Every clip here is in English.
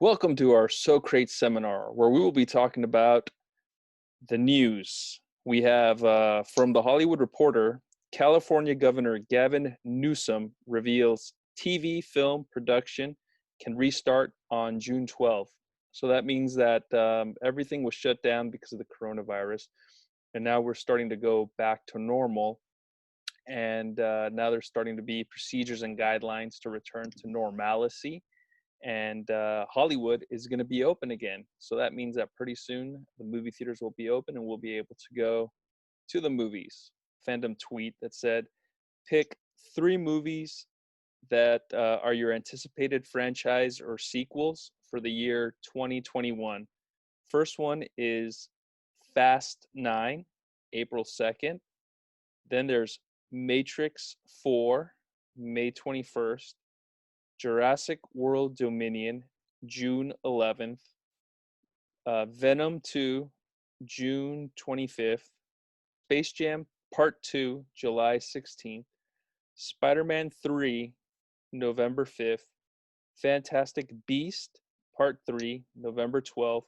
Welcome to our Socratic Seminar, where we will be talking about the news. We have from the Hollywood Reporter, California Governor Gavin Newsom reveals TV film production can restart on June 12th. So that means that everything was shut down because of the coronavirus, and now we're starting to go back to normal. And now there's starting to be procedures and guidelines to return to normalcy, and Hollywood is going to be open again. So that means that pretty soon the movie theaters will be open and we'll be able to go to the movies. Fandom tweet that said, pick 3 movies that are your anticipated franchise or sequels for the year 2021. First one is Fast 9, April 2nd. Then there's Matrix 4, May 21st. Jurassic World Dominion, June 11th. Venom 2, June 25th. Space Jam Part 2, July 16th. Spider-Man 3, November 5th. Fantastic Beast Part 3, November 12th.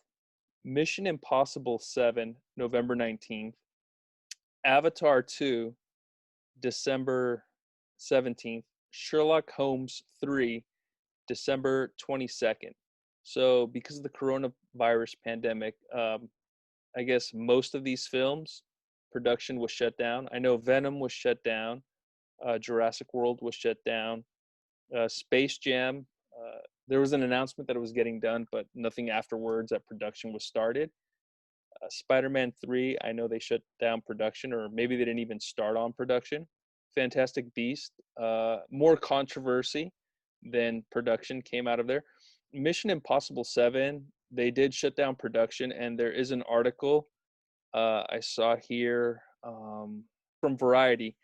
Mission Impossible 7, November 19th. Avatar 2, December 17th. Sherlock Holmes 3, December 22nd. So because of the coronavirus pandemic, I guess most of these films, production was shut down. I know Venom was shut down. Jurassic World was shut down. Space Jam, there was an announcement that it was getting done, but nothing afterwards that production was started. Spider-Man 3, I know they shut down production, or maybe they didn't even start on production. Fantastic Beast, more controversy than production came out of there. Mission Impossible 7, they did shut down production, and there is an article I saw here from Variety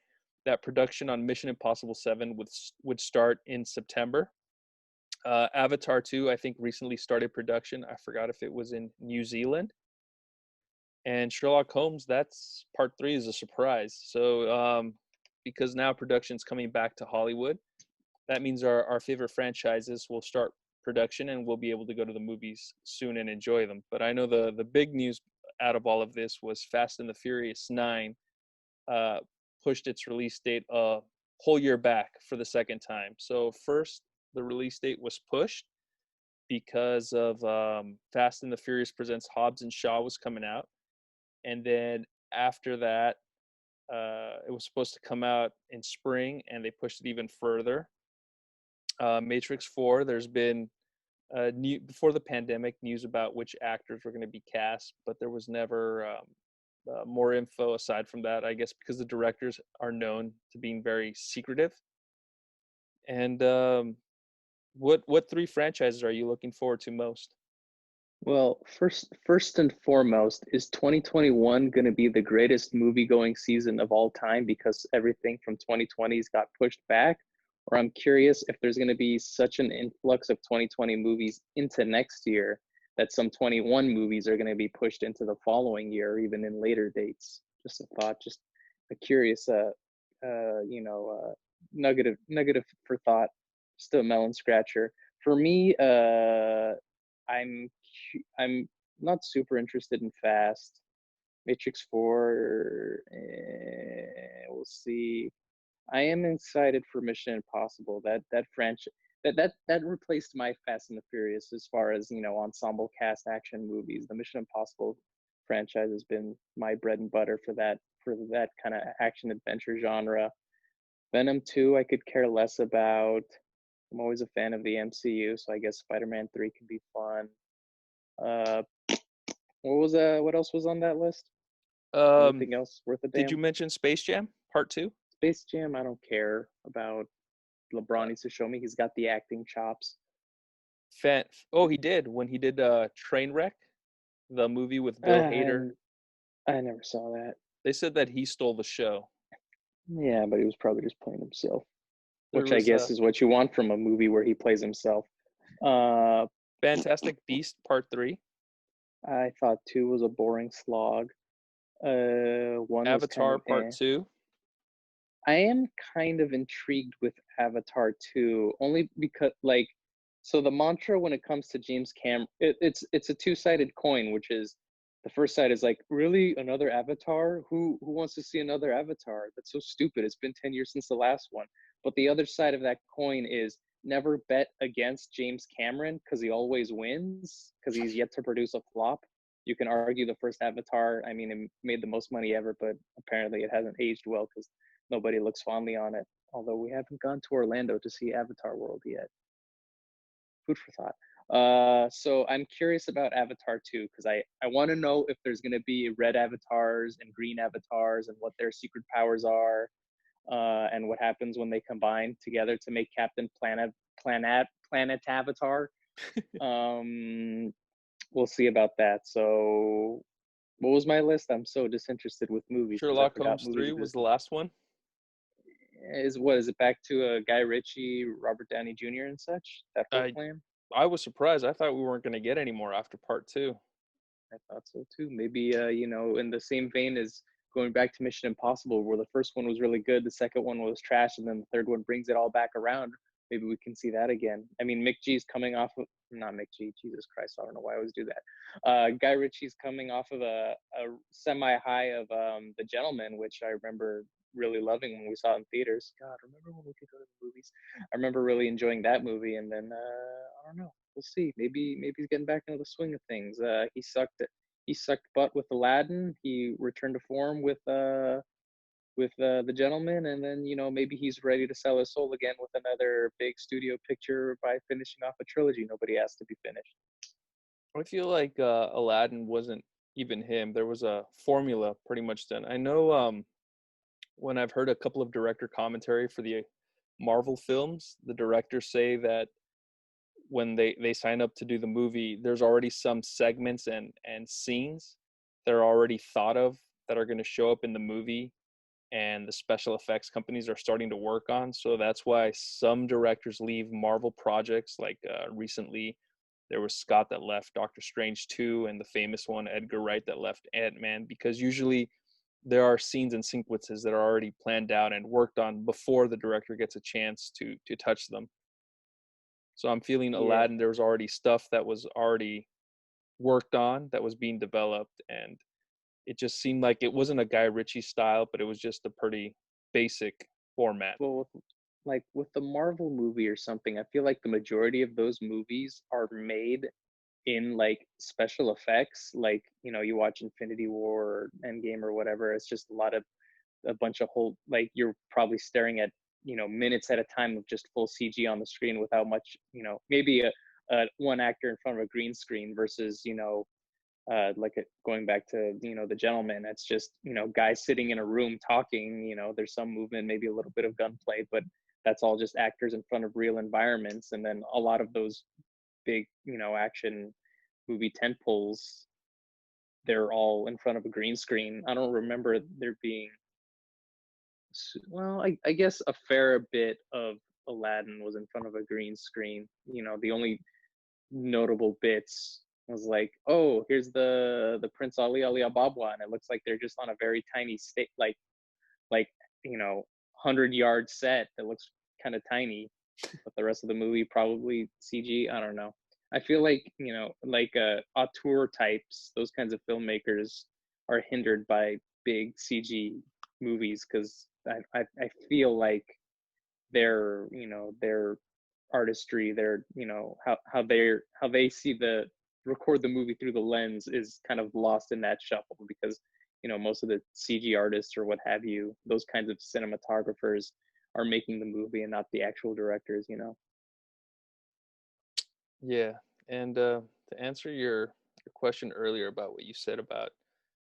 that production on Mission Impossible 7 would start in September. Avatar 2, I think, recently started production. I forgot if it was in New Zealand. And Sherlock Holmes, that's Part 3 is a surprise. So because now production's coming back to Hollywood, that means our favorite franchises will start production and we'll be able to go to the movies soon and enjoy them. But I know the big news out of all of this was Fast and the Furious 9 pushed its release date a whole year back for the second time. So first, the release date was pushed because of Fast and the Furious Presents Hobbs and Shaw was coming out. And then after that, it was supposed to come out in spring, and they pushed it even further. Matrix 4, there's been before the pandemic news about which actors were going to be cast, but there was never more info aside from that, I guess because the directors are known to being very secretive. And what 3 franchises are you looking forward to most? Well, first and foremost, is 2021 going to be the greatest movie-going season of all time because everything from 2020's got pushed back? Or I'm curious if there's going to be such an influx of 2020 movies into next year that some 21 movies are going to be pushed into the following year or even in later dates. Just a thought, just a curious, nugget for thought, just a melon scratcher. For me, I'm I'm not super interested in Fast. Matrix 4, we'll see. I am excited for Mission Impossible. That franchise that replaced my Fast and the Furious as far as ensemble cast action movies. The Mission Impossible franchise has been my bread and butter for that kind of action adventure genre. Venom 2, I could care less about. I'm always a fan of the MCU, so I guess Spider-Man 3 could be fun. Uh, what else was on that list? Um, Anything else worth a did you damn? mention Space Jam Part 2? Space Jam, I don't care about. LeBron needs to show me he's got the acting chops. Oh, he did when he did Trainwreck, the movie with Bill Hader. I I never saw that. They said that he stole the show. Yeah, but he was probably just playing himself, There which I was guess is what you want from a movie where he plays himself. Uh, Fantastic Beast Part 3, I thought two was a boring slog. One was kind Avatar of Part 2. I am kind of intrigued with Avatar 2, only because So the mantra when it comes to James Cam it's a two-sided coin, which is the first side is like, really another Avatar? Who wants to see another Avatar? That's so stupid. It's been 10 years since the last one. But the other side of that coin is never bet against James Cameron because he always wins because he's yet to produce a flop. You can argue the first Avatar, I mean, it made the most money ever, but apparently it hasn't aged well because nobody looks fondly on it. Although we haven't gone to Orlando to see Avatar World yet. Food for thought. So I'm curious about Avatar 2 because I want to know if there's going to be red avatars and green avatars and what their secret powers are, and what happens when they combine together to make Captain Planet Avatar. Um, we'll see about that. So, what was my list? I'm so disinterested with movies because I Sherlock forgot Holmes movies 3 was the existed. last one. Is it back to Guy Ritchie, Robert Downey Jr. and such? That whole I plan? I was surprised. I thought we weren't going to get any more after part 2. I thought so too. Maybe in the same vein as going back to Mission Impossible, where the first one was really good, the second one was trash, and then the third one brings it all back around. Maybe we can see that again. I mean, Mick G's coming off of not Mick G, Jesus Christ, I don't know why I always do that. Guy Ritchie's coming off of a semi high of The Gentleman, which I remember really loving when we saw it in theaters. God, remember when we could go to the movies? I remember really enjoying that movie, and then I don't know. We'll see. Maybe he's getting back into the swing of things. He sucked butt with Aladdin. He returned to form with the Gentleman, and then maybe he's ready to sell his soul again with another big studio picture by finishing off a trilogy nobody asked to be finished. I feel like Aladdin wasn't even him. There was a formula pretty much done. I know when I've heard a couple of director commentary for the Marvel films, the directors say that when they sign up to do the movie, there's already some segments and scenes that are already thought of that are going to show up in the movie, and the special effects companies are starting to work on. So that's why some directors leave Marvel projects. Like recently, there was Scott that left Doctor Strange 2, and the famous one Edgar Wright that left Ant-Man, because usually there are scenes and sequences that are already planned out and worked on before the director gets a chance to touch them. So I'm feeling Yeah. Aladdin, there was already stuff that was already worked on that was being developed, and it just seemed like it wasn't a Guy Ritchie style, but it was just a pretty basic format. Well, with the Marvel movie or something, I feel like the majority of those movies are made in like special effects. Like, you watch Infinity War or Endgame or whatever, it's just a bunch of whole, like, you're probably staring at, minutes at a time of just full CG on the screen without much, maybe a one actor in front of a green screen versus, going back to the Gentleman, it's just guys sitting in a room talking. There's some movement, maybe a little bit of gunplay, but that's all just actors in front of real environments. And then a lot of those big action movie tent poles, they're all in front of a green screen. I don't remember there being, well, I guess a fair bit of Aladdin was in front of a green screen. The only notable bits was like, oh, here's the Prince Ali Ababwa, and it looks like they're just on a very tiny state, like 100-yard set that looks kind of tiny, but the rest of the movie probably CG. I don't know. I feel like auteur types, those kinds of filmmakers, are hindered by big CG movies because I feel like their artistry, their how they see the record the movie through the lens is kind of lost in that shuffle because most of the CG artists or what have you, those kinds of cinematographers are making the movie and not the actual directors. Yeah, and to answer your question earlier about what you said about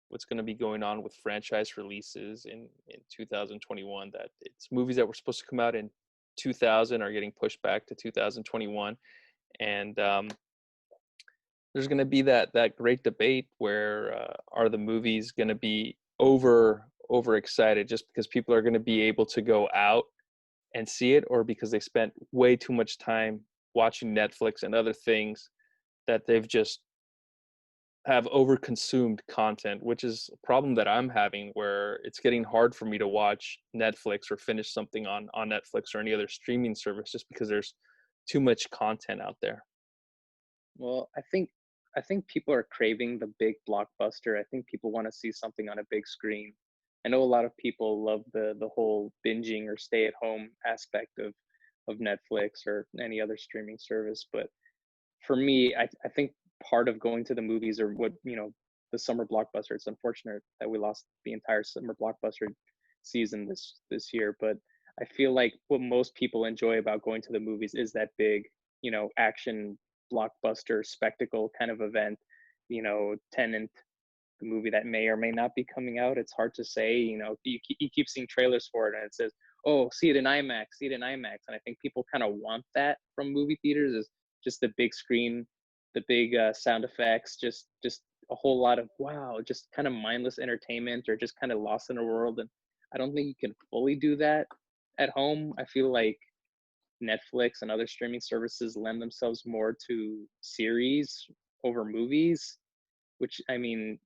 what's going to be going on with franchise releases in 2021, that it's movies that were supposed to come out in 2000 are getting pushed back to 2021, and there's going to be that great debate where are the movies going to be overexcited just because people are going to be able to go out and see it, or because they spent way too much time watching Netflix and other things that they've just have overconsumed content, which is a problem that I'm having, where it's getting hard for me to watch Netflix or finish something on Netflix or any other streaming service just because there's too much content out there. Well, I think people are craving the big blockbuster. I think people want to see something on a big screen. I know a lot of people love the whole binging or stay at home aspect of Netflix or any other streaming service, but for me, I think part of going to the movies or what, the summer blockbuster, it's unfortunate that we lost the entire summer blockbuster season this year, but I feel like what most people enjoy about going to the movies is that big, action blockbuster spectacle kind of event. Tenant, the movie that may or may not be coming out. It's hard to say. You keep seeing trailers for it, and it says, "Oh, see it in IMAX, see it in IMAX." And I think people kind of want that from movie theaters, is just the big screen, the big sound effects, just a whole lot of wow, just kind of mindless entertainment, or just kind of lost in a world. And I don't think you can fully do that at home. I feel like Netflix and other streaming services lend themselves more to series over movies, which I mean,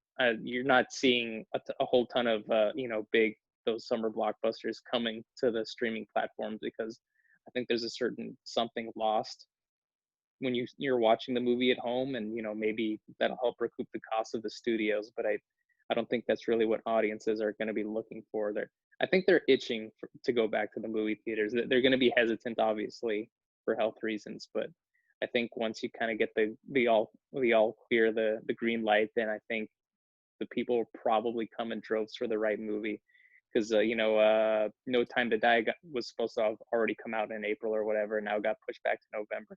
you're not seeing a whole ton of big those summer blockbusters coming to the streaming platforms, because I think there's a certain something lost when you're watching the movie at home, and maybe that'll help recoup the cost of the studios, but I don't think that's really what audiences are going to be looking for. I think they're itching to go back to the movie theaters. They're going to be hesitant, obviously, for health reasons, but I think once you kind of get the all clear, the green light, then I think the people will probably come in droves for the right movie, because No Time to Die was supposed to have already come out in April or whatever, and now got pushed back to November.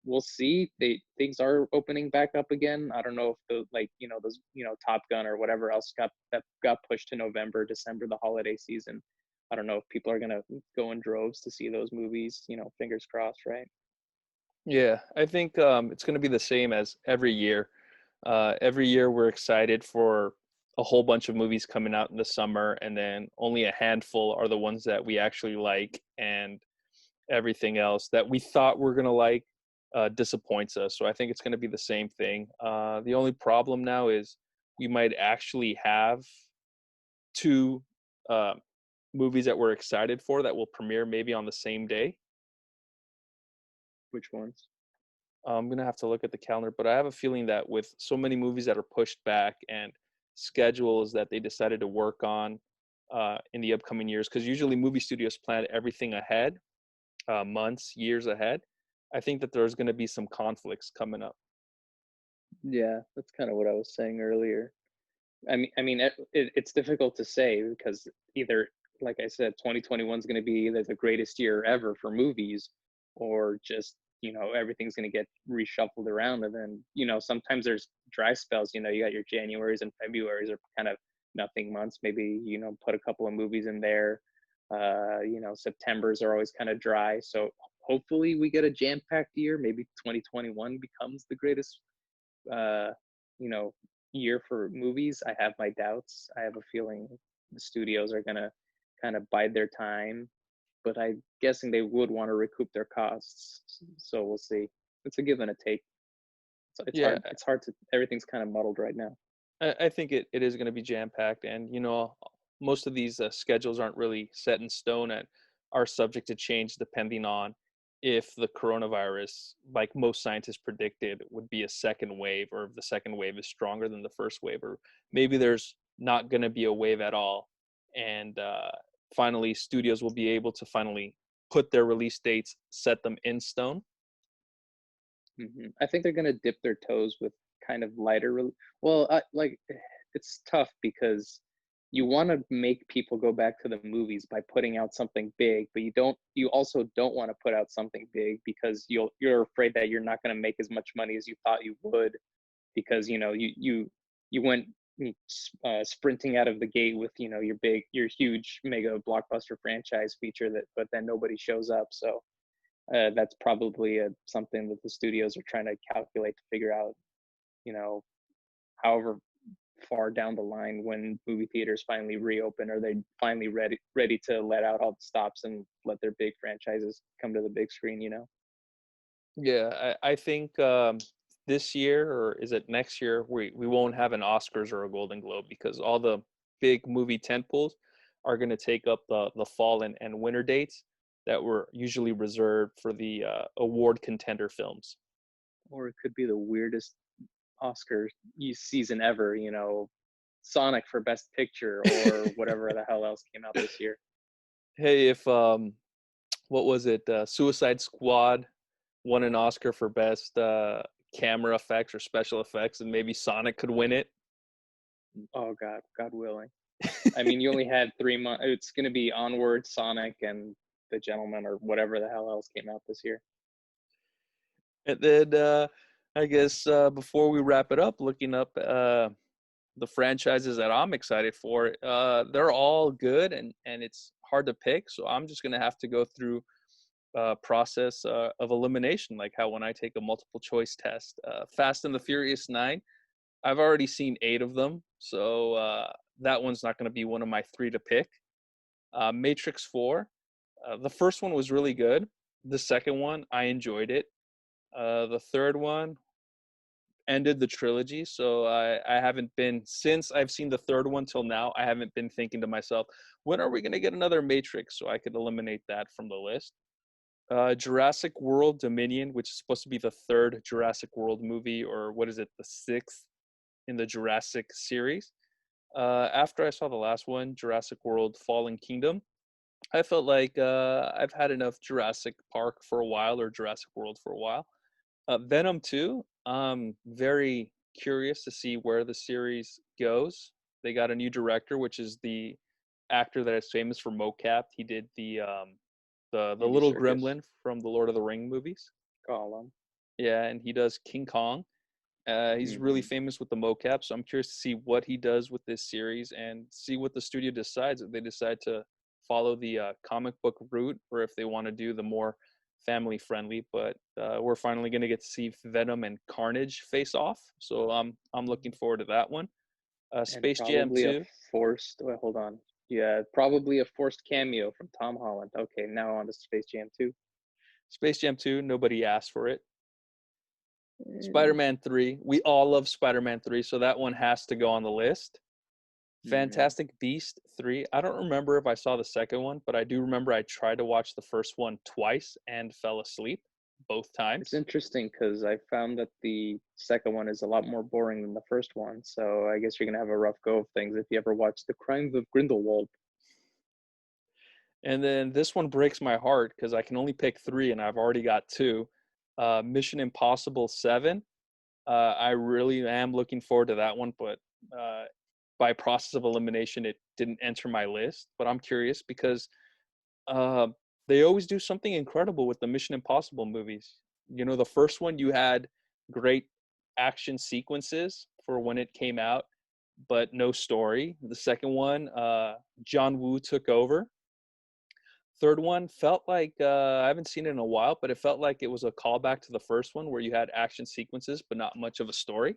We'll see. Things are opening back up again. I don't know if those Top Gun or whatever else got pushed to November, December, the holiday season. I don't know if people are gonna go in droves to see those movies. Fingers crossed, right? Yeah, I think it's going to be the same as every year. Every year we're excited for a whole bunch of movies coming out in the summer, and then only a handful are the ones that we actually like, and everything else that we thought we're going to like disappoints us. So I think it's going to be the same thing. The only problem now is we might actually have two uh, movies that we're excited for that will premiere maybe on the same day. Which ones? I'm gonna have to look at the calendar, but I have a feeling that with so many movies that are pushed back and schedules that they decided to work on in the upcoming years, because usually movie studios plan everything ahead, months, years ahead. I think that there's going to be some conflicts coming up. Yeah, that's kind of what I was saying earlier. It's difficult to say, because either, like I said, 2021 is going to be either the greatest year ever for movies, or just everything's going to get reshuffled around, and then sometimes there's dry spells. You got your Januaries and Februarys are kind of nothing months. Maybe put a couple of movies in there. September's are always kind of dry. So hopefully we get a jam-packed year. Maybe 2021 becomes the greatest uh, you know, year for movies. I have my doubts. I have a feeling the studios are gonna kind of bide their time, but I'm guessing they would want to recoup their costs. So we'll see. It's a give and a take. So it's Yeah, hard. It's hard to. Everything's kind of muddled right now. I think it is going to be jam packed, and most of these schedules aren't really set in stone and are subject to change depending on if the coronavirus, like most scientists predicted, would be a second wave, or if the second wave is stronger than the first wave, or maybe there's not going to be a wave at all, and finally studios will be able to finally put their release dates, set them in stone. I think they're gonna dip their toes with kind of lighter. Well, it's tough because you want to make people go back to the movies by putting out something big, but you don't. You also don't want to put out something big because you're afraid that you're not going to make as much money as you thought you would, because you went sprinting out of the gate with your huge mega blockbuster franchise feature, that but then nobody shows up. So that's probably something that the studios are trying to calculate to figure out, you know, however far down the line, when movie theaters finally reopen, are they finally ready to let out all the stops and let their big franchises come to the big screen? Yeah, I think this year, or is it next year, we won't have an Oscars or a Golden Globe, because all the big movie tentpoles are going to take up the fall and winter dates. that were usually reserved for the award contender films. Or it could be the weirdest Oscar season ever. Sonic for Best Picture or whatever the hell else came out this year. Hey, if what was it? Suicide Squad won an Oscar for best camera effects or special effects, and maybe Sonic could win it. Oh God, God willing. I mean, you only had 3 months. It's going to be Onward, Sonic, and The Gentleman, or whatever the hell else came out this year. And then I guess before we wrap it up, looking up the franchises that I'm excited for, they're all good, and it's hard to pick. So I'm just gonna have to go through process of elimination, like how when I take a multiple choice test. Fast and the Furious 9, I've already seen 8 of them, so that one's not going to be one of my 3 to pick. Matrix 4, the first one was really good. The second one, I enjoyed it. The third one ended the trilogy, so I haven't been, since I've seen the third one till now, I haven't been thinking to myself, when are we going to get another Matrix, so I could eliminate that from the list. Jurassic World Dominion, which is supposed to be the third Jurassic World movie, or what is it, the sixth in the Jurassic series. After I saw the last one, Jurassic World Fallen Kingdom, I felt like I've had enough Jurassic Park for a while, or Jurassic World for a while. Venom 2, I'm very curious to see where the series goes. They got a new director, which is the actor that is famous for mocap. He did the Andy little Circus, gremlin from the Lord of the Ring movies. Gollum. Yeah, and he does King Kong. He's really Hmm. famous with the mocap, so I'm curious to see what he does with this series and see what the studio decides, if they decide to follow the comic book route or if they want to do the more family friendly. But we're finally going to get to see Venom and Carnage face off, so I'm looking forward to that one. And Space Jam probably a 2. forced. Wait, hold on. Yeah, probably a forced cameo from Tom Holland. Okay, now on to Space Jam 2. Space Jam 2, nobody asked for it. Mm-hmm. Spider-Man 3, we all love Spider-Man 3, so that one has to go on the list. Fantastic Beast 3. I don't remember if I saw the second one, but I do remember I tried to watch the first one twice and fell asleep both It's times. interesting because I found that the second one is a lot more boring than the first one. So I guess you're gonna have a rough go of things if you ever watch The Crimes of Grindelwald. And then this one breaks my heart because I can only pick 3 and I've already got 2. Mission Impossible 7. I really am looking forward to that one, but uh, by process of elimination, it didn't enter my list. But I'm curious because uh, they always do something incredible with the Mission Impossible movies. You know, the first one, you had great action sequences for when it came out, but no story. The second one, John Woo took over. Third one felt like I haven't seen it in a while, but it felt like it was a callback to the first one where you had action sequences but not much of a story.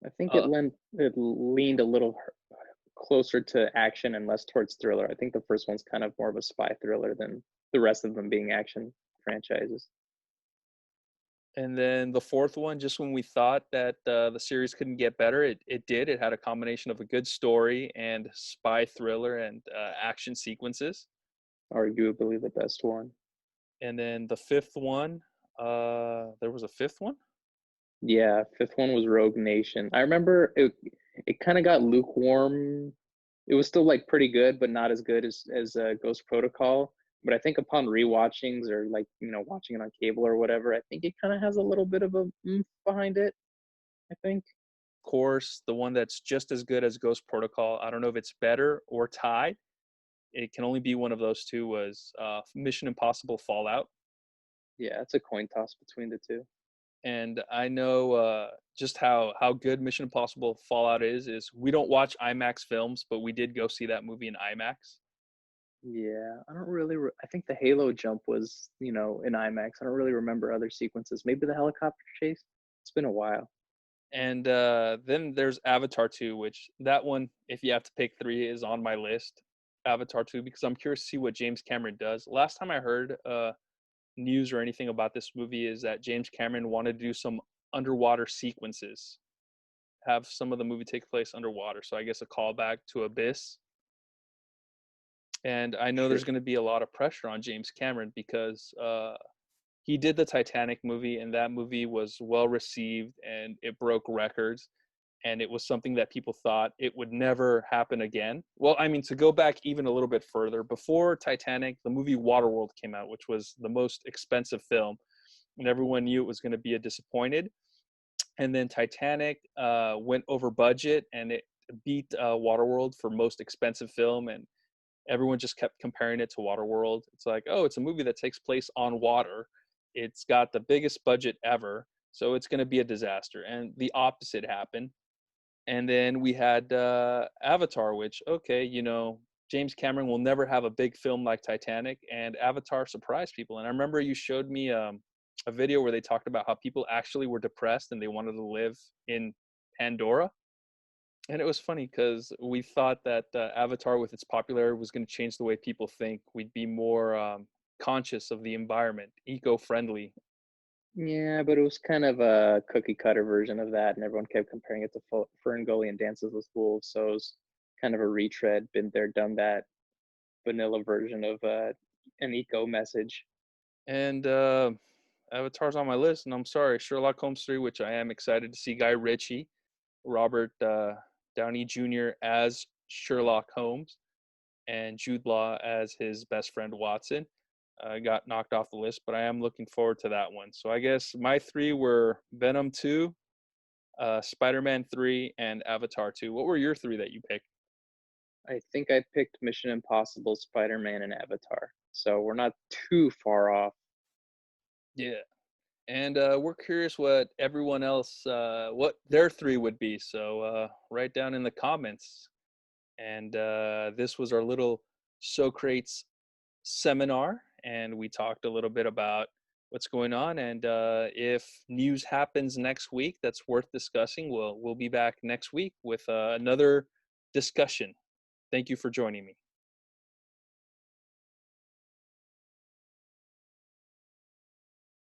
I think Uh, it leaned a little closer to action and less towards thriller. I think the first one's kind of more of a spy thriller than the rest of them being action franchises. and then the fourth one, just when we thought that the series couldn't get better, it did. It had a combination of a good story and spy thriller and action sequences. Arguably the best one. And then the fifth one, there was a fifth one. Yeah, fifth one was Rogue Nation. I remember it kind of got lukewarm. It was still like pretty good, but not as good as Ghost Protocol. But I think upon rewatchings or like watching it on cable or whatever, I think it kind of has a little bit of a oomph behind it. I think. Of course, the one that's just as good as Ghost Protocol. I don't know if it's better or tied. It can only be one of those two. Was Mission Impossible Fallout. Yeah, it's a coin toss between the two. And I know just how good Mission Impossible Fallout is. Is we don't watch IMAX films, but we did go see that movie in IMAX. Yeah, I don't really. I think the Halo jump was, in IMAX. I don't really remember other sequences. Maybe the helicopter chase. It's been a while. And then there's Avatar 2, which that one, if you have to pick 3, is on my list. Avatar 2, because I'm curious to see what James Cameron does. Last time I heard news or anything about this movie is that James Cameron wanted to do some underwater sequences, have some of the movie take place underwater. So I guess a callback to Abyss. And I know Sure. there's going to be a lot of pressure on James Cameron because he did the Titanic movie, and that movie was well received and it broke records. And it was something that people thought it would never happen again. Well, I mean, to go back even a little bit further, before Titanic, the movie Waterworld came out, which was the most expensive film, and everyone knew it was going to be a disappointed. And then Titanic went over budget, and it beat Waterworld for most expensive film, and everyone just kept comparing it to Waterworld. It's like, oh, it's a movie that takes place on water. It's got the biggest budget ever, so it's going to be a disaster. And the opposite happened. And then we had Avatar, which, okay, James Cameron will never have a big film like Titanic, and Avatar surprised people. And I remember you showed me a video where they talked about how people actually were depressed and they wanted to live in Pandora. And it was funny because we thought that Avatar, with its popularity, was going to change the way people think. We'd be more conscious of the environment, eco-friendly. Yeah, but it was kind of a cookie cutter version of that, and everyone kept comparing it to Ferngully Dances with Wolves. So it was kind of a retread, been there, done that, vanilla version of an eco message. And Avatar's on my list, and I'm sorry, Sherlock Holmes 3, which I am excited to see Guy Ritchie, Robert Downey Jr. as Sherlock Holmes, and Jude Law as his best friend Watson. Got knocked off the list, but I am looking forward to that one. So I guess my three were Venom 2, Spider-Man 3, and Avatar 2. What were your three that you picked? I think I picked Mission Impossible, Spider Man, and Avatar. So we're not too far off. Yeah. And we're curious what everyone else, what their three would be. So write down in the comments. And this was our little Socrates seminar, and we talked a little bit about what's going on. And if news happens next week that's worth discussing, we'll be back next week with another discussion. Thank you for joining me.